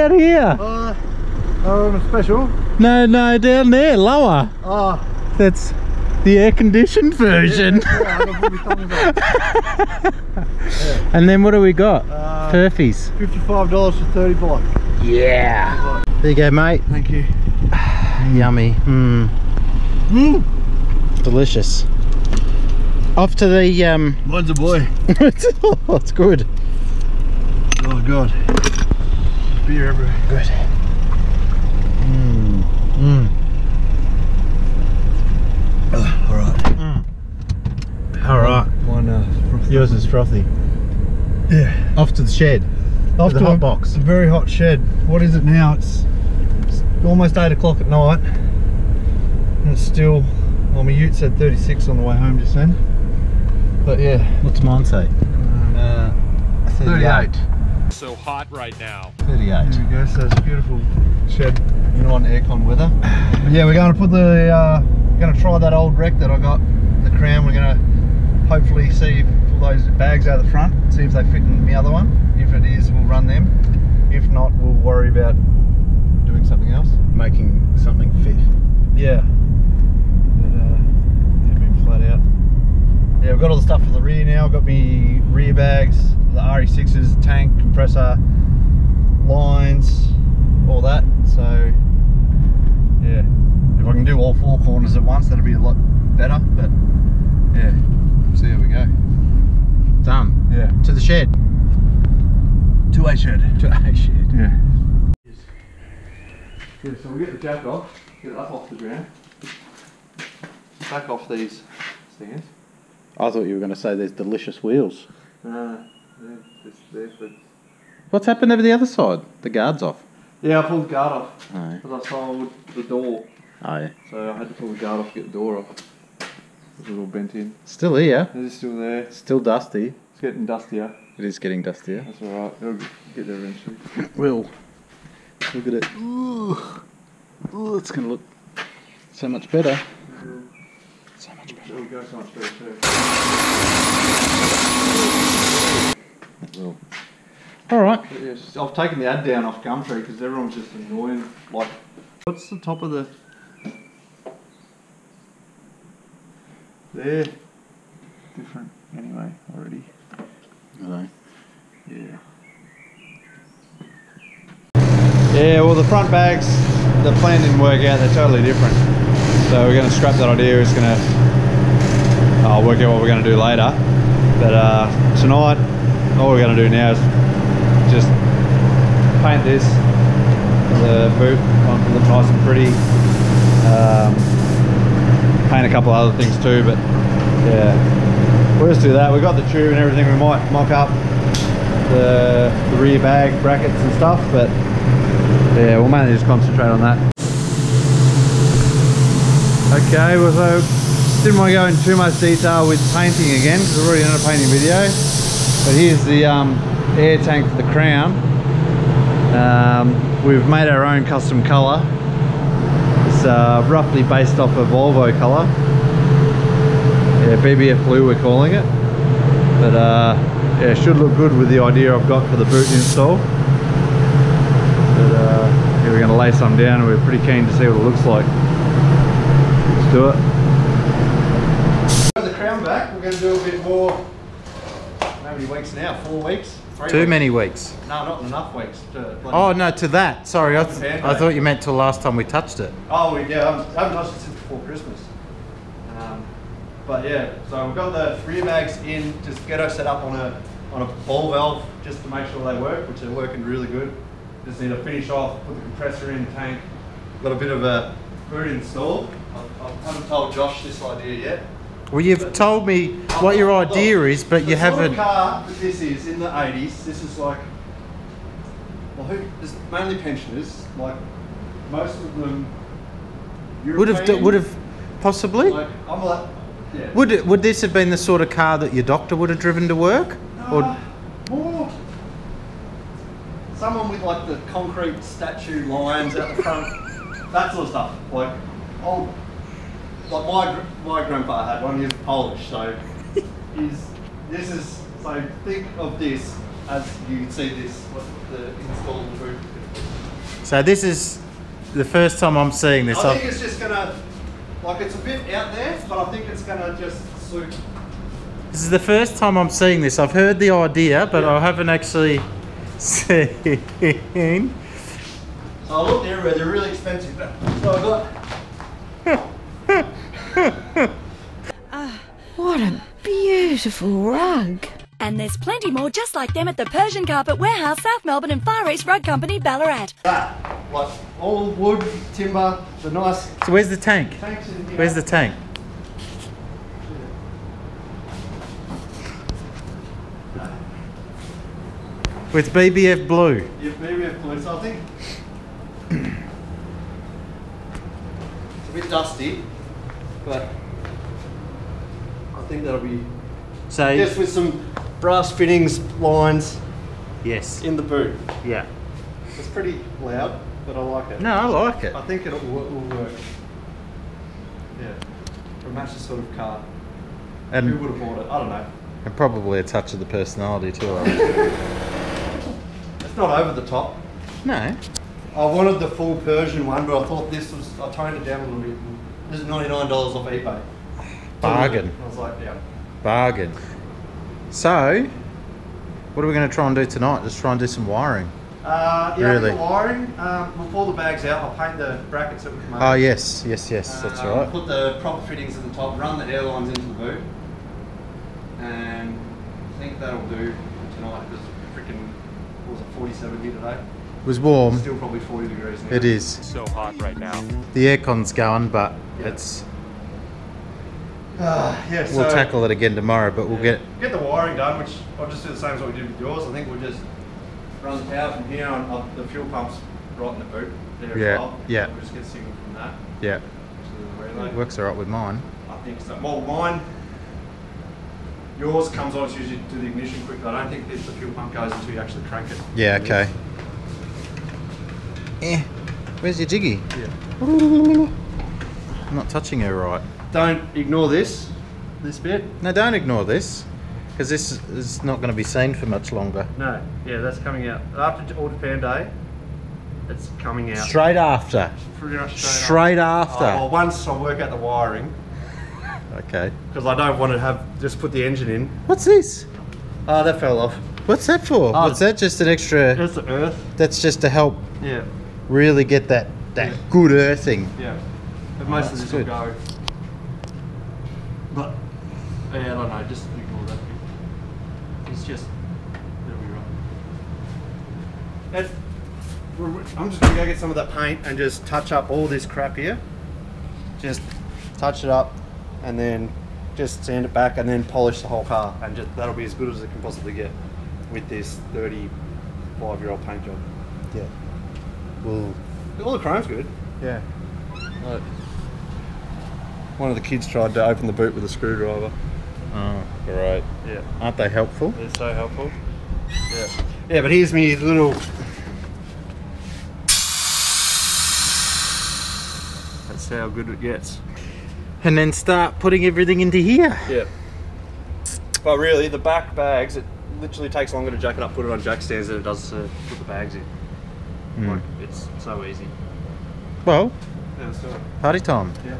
out here? Special? No, down there, lower. Oh. That's the air-conditioned version. Yeah. And then what do we got? Furfies. $55 for 30 block. Yeah. There you go, mate. Thank you. Yummy. Delicious. Off to the Mine's a boy. Oh, it's good. Oh god. Beer everywhere. Good. Alright. Alright. Mine Yours is frothy. Yeah. Off to the shed. Off to the hot box. It's a very hot shed. What is it now? It's almost 8 o'clock at night. And it's still, well, my ute said 36 on the way home just then. But yeah. What's mine say? 38. So hot right now. 38. There we go, so it's a beautiful shed, non-aircon weather. But yeah, we're going to put the, going to try that old wreck that I got, the Crown. We're going to hopefully see, pull those bags out of the front, see if they fit in the other one. If it is, we'll run them. If not, we'll worry about doing something else. Making something fit. Yeah. But, yeah, been flat out. Yeah, we've got all the stuff for the rear now. I've got me rear bags, the RE6s, tank, compressor, lines, all that. So, yeah, if I can do all 4 corners at once, that'll be a lot better. But, yeah, see how we go. Done. Yeah. To the shed. To a shed. To a shed. Yeah. Yeah, so we'll get the jack off, get it up off the ground, back off these stands. I thought you were going to say there's delicious wheels. They're for... What's happened over the other side? The guard's off. Yeah, I pulled the guard off Oh. because I sold the door. Oh yeah. So I had to pull the guard off to get the door off. It's a little bent in. Still here. It is still there. Still dusty. It's getting dustier. It is getting dustier. That's alright. It'll get there eventually. Will. Look at it. Ooh. Ooh, it's going to look so much better. So much better. It'll go so much better too. It will. Alright. Yes, I've taken the ad down off Gumtree because everyone's just annoying. Like, what's the top of the... There. Different anyway already. Hello. Yeah. Yeah, well the front bags, the plan didn't work out, they're totally different. So we're going to scrap that idea, it's going to work out what we're going to do later. But tonight, all we're going to do now is just paint this, the boot, want to look nice and pretty. Paint a couple of other things too, but yeah. We'll just do that. We've got the tube and everything, we might mock up the rear bag brackets and stuff, but yeah, we'll mainly just concentrate on that. Okay, well, so didn't want to go into too much detail with painting again because we've already done a painting video. But here's the air tank for the Crown. We've made our own custom colour. It's roughly based off a Volvo colour. Yeah, BBF blue we're calling it. But yeah, it should look good with the idea I've got for the boot install. But yeah, we're going to lay some down and we're pretty keen to see what it looks like. Let's do it. The Crown back, we're going to do a bit more. How many weeks now? 4 weeks? Too many weeks. No, not enough weeks. Oh no, to that. Sorry, I thought you meant till last time we touched it. Oh, yeah, I haven't touched it since before Christmas. But yeah, so we've got the rear bags in, just get her set up on a ball valve just to make sure they work, which are working really good. Just need to finish off, put the compressor in the tank. Got a bit of a boot installed. I haven't told Josh this idea yet. Well, you've told me what your idea is, but you haven't... The car that this is in the 80s, this is like, well, there's mainly pensioners, like most of them European, Would have possibly? like, I'm like, yeah. Would this have been the sort of car that your doctor would have driven to work? Or More someone with like the concrete statue lines out the front, that sort of stuff. Like old, like my grandfather had one. He was Polish, so so think of this as you can see this, what the installed boot. So this is the first time I'm seeing this. I think it's just gonna, like it's a bit out there, but I think it's gonna just suit. This is the first time I'm seeing this. I've heard the idea, but I haven't actually seen. So I looked everywhere, they're really expensive. So I got. What a beautiful rug. And there's plenty more just like them at the Persian Carpet Warehouse, South Melbourne and Far East Rug Company, Ballarat. That, like all wood, timber, the nice So where's the tank? tanks in here. Where's the tank? With BBF blue. Yeah, BBF blue. So I think it's a bit dusty, but I think that'll be So just with some brass fittings, lines yes. in the boot. Yeah. It's pretty loud, but I like it. No, I like it. I think it'll will work. Yeah, it'll match the sort of car. Who And, would have bought it? I don't know. and probably a touch of the personality too. I reckon. It's not over the top. No. I wanted the full Persian one, but I thought this was, I toned it down a little bit. This is $99 off eBay. Bargain. I was like, yeah. Bargain. So, what are we going to try and do tonight? Just try and do some wiring. Yeah, Really? the wiring, we'll pull the bags out, I'll paint the brackets that we've made. Oh yes, that's right. Put the proper fittings at the top, run the airlines into the boot, and I think that'll do tonight because freaking, what was it, 47 here today? It was warm. Still probably 40 degrees now. It is. So hot right now. The aircon's going, but Yeah. it's. Yeah, We'll tackle it again tomorrow, but we'll get. Get the wiring done, which I'll just do the same as what we did with yours. I think we'll just run the power from here on up the fuel pumps right in the boot there Yeah, as well. yeah. We'll just get signal from that Yeah, to the relay. works alright with mine. I think so. Well, mine, yours comes on as soon as you do the ignition quickly. I don't think the fuel pump goes until you actually crank it. Yeah, okay. Where's your jiggy? Yeah. I'm not touching her right. Don't ignore this bit. No, don't ignore this, because this is not going to be seen for much longer. No, yeah, that's coming out. After All Japan Day, it's coming out. Straight after. Pretty much Straight after. Oh, well, once I work out the wiring, Okay. because I don't want to have just put the engine in. What's this? Oh, that fell off. What's that for? Oh, What's that? Just an extra. That's the earth. That's just to help Yeah, really get that good earthing. yeah. But most of that's this will good. go. But yeah, I don't know. Just ignore that. It's just it'll be right. I'm just gonna go get some of that paint and just touch up all this crap here. Just touch it up, and then just sand it back, and then polish the whole car, and just that'll be as good as it can possibly get with this 35-year-old paint job. Yeah. Well. All the chrome's good. Yeah. Look. One of the kids tried to open the boot with a screwdriver. Oh, great. Yeah. Aren't they helpful? They're so helpful. Yeah. Yeah, but here's me little. That's how good it gets. And then start putting everything into here. Yeah. But really, the back bags, it literally takes longer to jack it up, put it on jack stands than it does to put the bags in. Mm. Like, it's so easy. Well, Yeah, let's do it. party time. Yeah.